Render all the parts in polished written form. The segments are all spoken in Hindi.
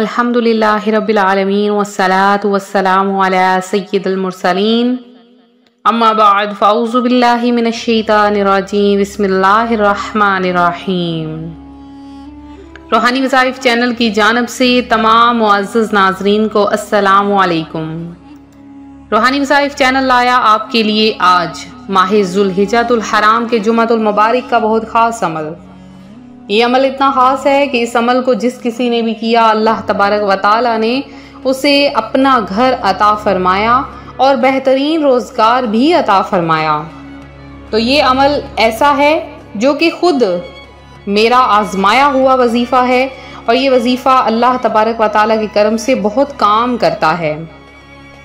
अल्हम्दुलिल्लाहि रब्बिल आलमीन वस्सलातु वस्सलामु अला सय्यिदिल मुरसलीन अम्मा बाद फ़अऊज़ु बिल्लाहि मिनश शैतानिर रजीम बिस्मिल्लाहिर रहमानिर रहीम। रूहानी वज़ाइफ चैनल की जानिब से तमाम मुअज़्ज़ज़ नाज़रीन को अस्सलामु अलैकुम। रूहानी वज़ाइफ चैनल लाया आपके लिए आज माह ज़ुल्हिज्जतुल हराम के जुमअतुल मुबारक का बहुत ख़ास अमल। ये अमल इतना ख़ास है कि इस अमल को जिस किसी ने भी किया अल्लाह तबारक व तआला ने उसे अपना घर अता फरमाया और बेहतरीन रोज़गार भी अता फरमाया। तो ये अमल ऐसा है जो कि खुद मेरा आजमाया हुआ वजीफ़ा है और ये वजीफ़ा अल्लाह तबारक व तआला के करम से बहुत काम करता है।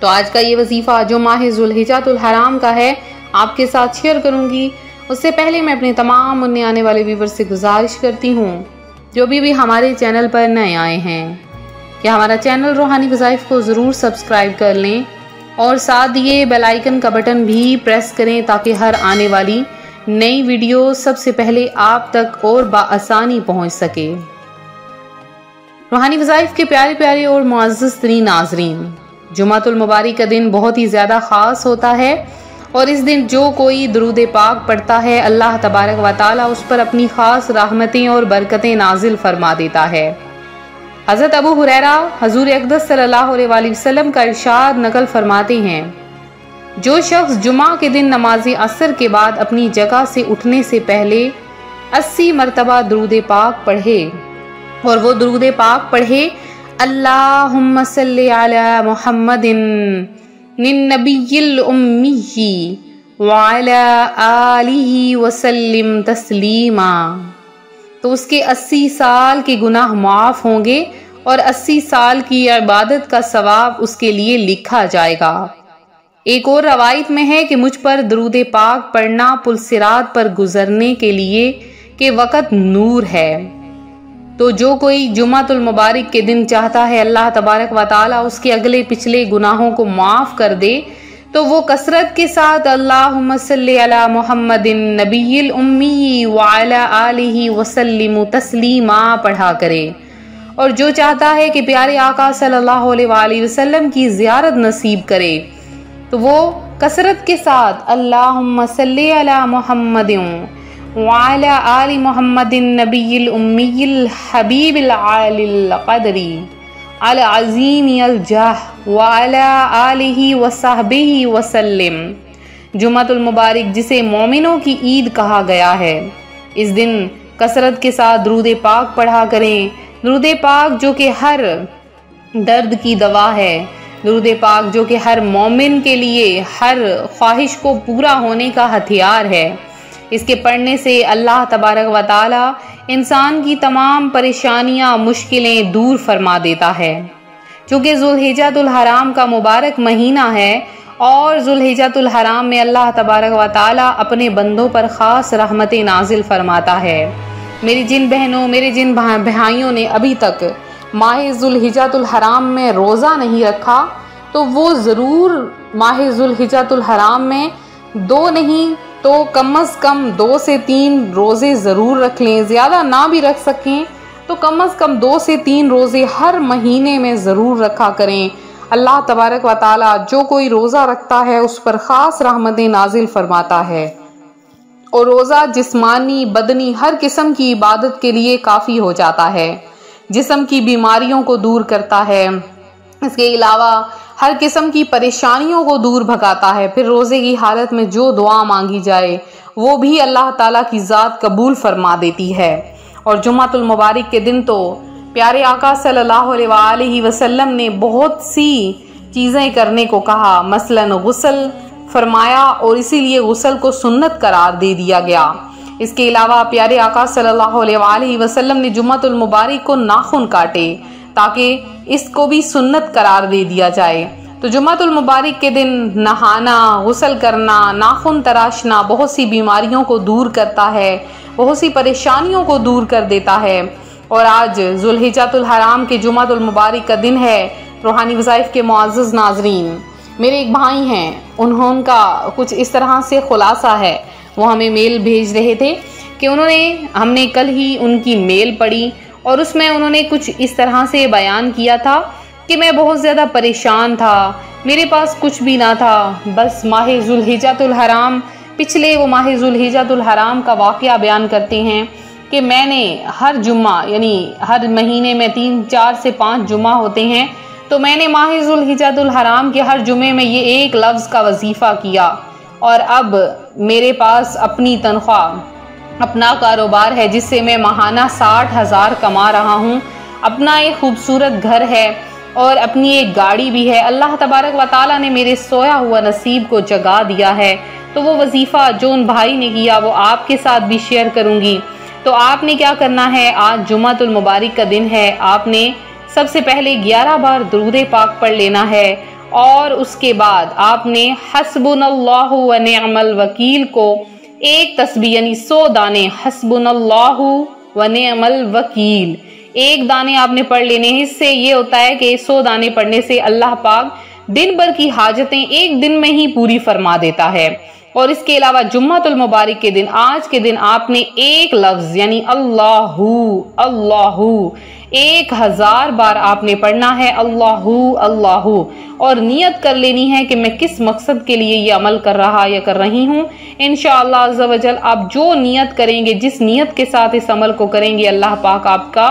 तो आज का ये वजीफ़ा जो माह ज़ुल्हिज्जतुल हराम का है आपके साथ शेयर करूँगी। उससे पहले मैं अपने तमाम उन्ने आने वाले व्यूवर से गुजारिश करती हूँ जो भी हमारे चैनल पर नए आए हैं कि हमारा चैनल रूहानी वज़ाइफ को ज़रूर सब्सक्राइब कर लें और साथ ये बेल आइकन का बटन भी प्रेस करें ताकि हर आने वाली नई वीडियो सबसे पहले आप तक और बाआसानी पहुँच सके। रूहानी वज़ाइफ के प्यारे प्यारे और मुअज़्ज़ज़ तरीन नाज़रीन, जुमअतुल मुबारक का दिन बहुत ही ज़्यादा ख़ास होता है और इस दिन जो कोई दुरूद पाक पढ़ता है अल्लाह तबारक व तआला उस पर अपनी ख़ास रहमतें और बरकतें नाजिल फरमा देता है। हज़रत अबू हुरैरा हज़ूर अक़दस सल्लल्लाहु अलैहि वसल्लम का इरशाद नकल फरमाते हैं, जो शख्स जुमा के दिन नमाज असर के बाद अपनी जगह से उठने से पहले 80 मरतबा दुरूद पाक पढ़े और वो दुरूद पाक पढ़े अल्लाहुम्मा सल्लि अला मुहम्मदिन निन्नबिय्यिल उम्मी व अला आलिहि वसल्लिम तस्लीमा, तो उसके 80 साल के गुनाह माफ़ होंगे और 80 साल की इबादत का सवाब उसके लिए लिखा जाएगा। एक और रवायत में है कि मुझ पर दुरूद पाक पढ़ना पुल सिरात पर गुजरने के लिए के वक़्त नूर है। तो जो कोई जुमअतुल मुबारक के दिन चाहता है अल्लाह तबारक व तआला उसके अगले पिछले गुनाहों को माफ़ कर दे तो वो कसरत के साथ अल्लाहुम्मा सल्लि अला मुहम्मदिन नबिय्यिल उम्मी व अला आलिहि वसल्लिम तस्लीमा पढ़ा करे। और जो चाहता है कि प्यारे आका सल्लल्लाहु अलैहि वसल्लम की ज़ियारत नसीब करे तो वो कसरत के साथ अल्लाहुम्मा सल्लि अला मुहम्मदिन व अला आलि मुहम्मदिन नबिय्यिल उम्मील हबीबिल आलिल क़दरी अल अज़ीमिल जाह व अला आलिहि व सहबिहि वसल्लम। जुमअतुल मुबारक जिसे मोमिनों की ईद कहा गया है, इस दिन कसरत के साथ दुरूद पाक पढ़ा करें। दुरूद पाक जो कि हर दर्द की दवा है, दुरूद पाक जो कि हर मोमिन के लिए हर ख्वाहिश को पूरा होने का हथियार है। इसके पढ़ने से अल्लाह तबारक व तआला इंसान की तमाम परेशानियां मुश्किलें दूर फरमा देता है। चूँकि ज़ुल्हिज्जतुल हराम का मुबारक महीना है और ज़ुल्हिज्जतुल हराम में अल्लाह तबारक व तआला अपने बंदों पर ख़ास रहमतें नाजिल फरमाता है। मेरी जिन बहनों मेरे जिन भाइयों ने अभी तक माह ज़ुल्हिज्जतुल हराम में रोज़ा नहीं रखा तो वो ज़रूर माह ज़ुल्हिज्जतुल हराम में 2 नहीं तो कम से कम 2 से 3 रोज़े ज़रूर रख लें। ज़्यादा ना भी रख सकें तो कम से कम 2 से 3 रोज़े हर महीने में ज़रूर रखा करें। अल्लाह तबारक व तआला जो कोई रोज़ा रखता है उस पर ख़ास रहमतें नाजिल फरमाता है और रोज़ा जिस्मानी बदनी हर किस्म की इबादत के लिए काफ़ी हो जाता है। जिस्म की बीमारियों को दूर करता है, इसके अलावा हर किस्म की परेशानियों को दूर भगाता है। फिर रोज़े की हालत में जो दुआ मांगी जाए वो भी अल्लाह ताला की ज़ात कबूल फरमा देती है। और जुमअतुल मुबारक के दिन तो प्यारे आका सल्लल्लाहु अलैहि वसल्लम ने बहुत सी चीज़ें करने को कहा, मसलन गुस्ल फरमाया और इसीलिए गुस्ल को सुन्नत करार दे दिया गया। इसके अलावा प्यारे आका सल्लल्लाहु अलैहि वसल्लम ने जुमअतुल मुबारक को नाखून काटे ताकि इसको भी सुन्नत करार दे दिया जाए। तो जुमअतुल मुबारक के दिन नहाना, गुस्ल करना, नाखून तराशना बहुत सी बीमारियों को दूर करता है, बहुत सी परेशानियों को दूर कर देता है। और आज ज़ुल्हिज्जतुल हराम के जुमअतुल मुबारक का दिन है। रूहानी वज़ाइफ के मुअज़्ज़ज़ नाज़रीन, मेरे एक भाई हैं, उनका कुछ इस तरह से खुलासा है, वो हमें मेल भेज रहे थे कि हमने कल ही उनकी मेल पढ़ी और उसमें उन्होंने कुछ इस तरह से बयान किया था कि मैं बहुत ज़्यादा परेशान था, मेरे पास कुछ भी ना था, बस माह ज़ुल्हिज्जतुल हराम, पिछले वो माह ज़ुल्हिज्जतुल हराम का वाक़या बयान करते हैं कि मैंने हर जुम्मा, यानी हर महीने में 3, 4 से 5 जुम्मा होते हैं, तो मैंने माह ज़ुल्हिज्जतुल हराम के हर जुम्मे में ये एक लफ्ज़ का वजीफ़ा किया। और अब मेरे पास अपनी तनख्वाह, अपना कारोबार है जिससे मैं माहाना 60,000 कमा रहा हूँ, अपना एक खूबसूरत घर है और अपनी एक गाड़ी भी है। अल्लाह तबारक व तआला ने मेरे सोया हुआ नसीब को जगा दिया है। तो वो वजीफ़ा जो उन भाई ने किया वो आपके साथ भी शेयर करूँगी। तो आपने क्या करना है, आज जुम्मतुल मुबारक का दिन है, आपने सबसे पहले 11 बार दुरूद पाक पढ़ लेना है और उसके बाद आपने हस्बुनल्लाहु व निअमल वकील को एक तस्बीह यानी 100 दाने हस्बुनल्लाहु व निअमल वकील एक दाने आपने पढ़ लेने हैं। इससे ये होता है कि 100 दाने पढ़ने से अल्लाह पाक दिन भर की हाजतें एक दिन में ही पूरी फरमा देता है। और इसके अलावा जुम्मतुल मुबारक के दिन, आज के दिन आपने एक लफ्ज यानी अल्लाहू अल्लाहू 1000 बार आपने पढ़ना है, अल्लाहू अल्लाहू, और नियत कर लेनी है कि मैं किस मकसद के लिए ये अमल कर रहा या कर रही हूँ। इंशाअल्लाह अज़्ज़ा वजल आप जो नियत करेंगे, जिस नियत के साथ इस अमल को करेंगे, अल्लाह पाक आपका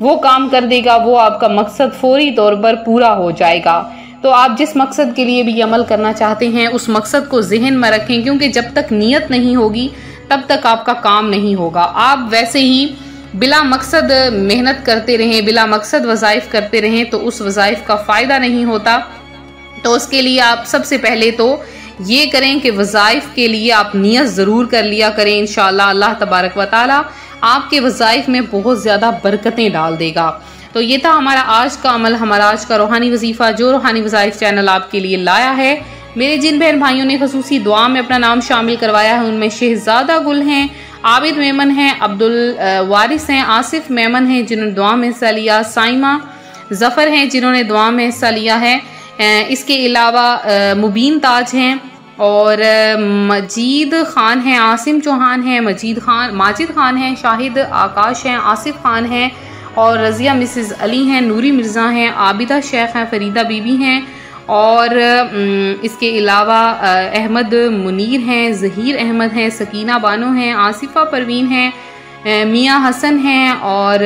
वो काम कर देगा, वो आपका मकसद फौरी तौर पर पूरा हो जाएगा। तो आप जिस मकसद के लिए भी अमल करना चाहते हैं उस मकसद को जहन में रखें, क्योंकि जब तक नियत नहीं होगी तब तक आपका काम नहीं होगा। आप वैसे ही बिला मकसद मेहनत करते रहें, बिला मकसद वज़ाइफ करते रहें तो उस वज़ाइफ का फ़ायदा नहीं होता। तो उसके लिए आप सबसे पहले तो ये करें कि वज़ाइफ के लिए आप नियत ज़रूर कर लिया करें। इंशाअल्लाह अल्लाह तबारक व तआला आपके वज़ाइफ में बहुत ज़्यादा बरकतें डाल देगा। तो ये था हमारा आज का अमल, हमारा आज का रूहानी वजीफ़ा जो रूहानी वज़ाइफ चैनल आपके लिए लाया है। मेरे जिन बहन भाइयों ने खसूसी दुआ में अपना नाम शामिल करवाया है उनमें शहजादा गुल हैं, आबिद मेमन हैं, अब्दुल वारिस हैं, आसिफ मेमन हैं जिन्होंने दुआ में हिस्सा लिया, साइमा ज़फ़र हैं जिन्होंने दुआ में हिस्सा लिया है। इसके अलावा मुबीन ताज हैं और मजीद खान हैं, आसिम चौहान हैं, माजिद खान हैं, शाहिद आकाश हैं, आसिफ खान हैं और रज़िया मिसेस अली हैं, नूरी मिर्ज़ा हैं, आबिदा शेख हैं, फरीदा बीबी हैं और इसके अलावा अहमद मुनीर हैं, ज़हीर अहमद हैं, सकीना बानो हैं, आसिफ़ा परवीन हैं, मियाँ हसन हैं और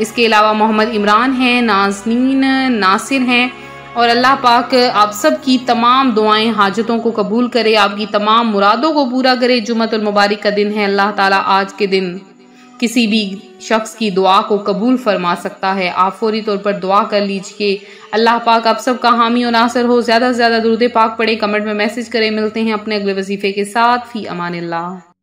इसके अलावा मोहम्मद इमरान हैं, नाज़नीन नासिर हैं। और अल्लाह पाक आप सब की तमाम दुआएं, हाजतों को कबूल करे, आपकी तमाम मुरादों को पूरा करे। जुम्मतुल मुबारक का दिन है, अल्लाह ताला आज के दिन किसी भी शख्स की दुआ को कबूल फरमा सकता है। आप फौरी तौर पर दुआ कर लीजिए। अल्लाह पाक आप सबका हामी और नासर हो। ज़्यादा से ज़्यादा दुरूद पाक पढ़े, कमेंट में मैसेज करें। मिलते हैं अपने अगले वजीफे के साथ। फी अमानिल्लाह।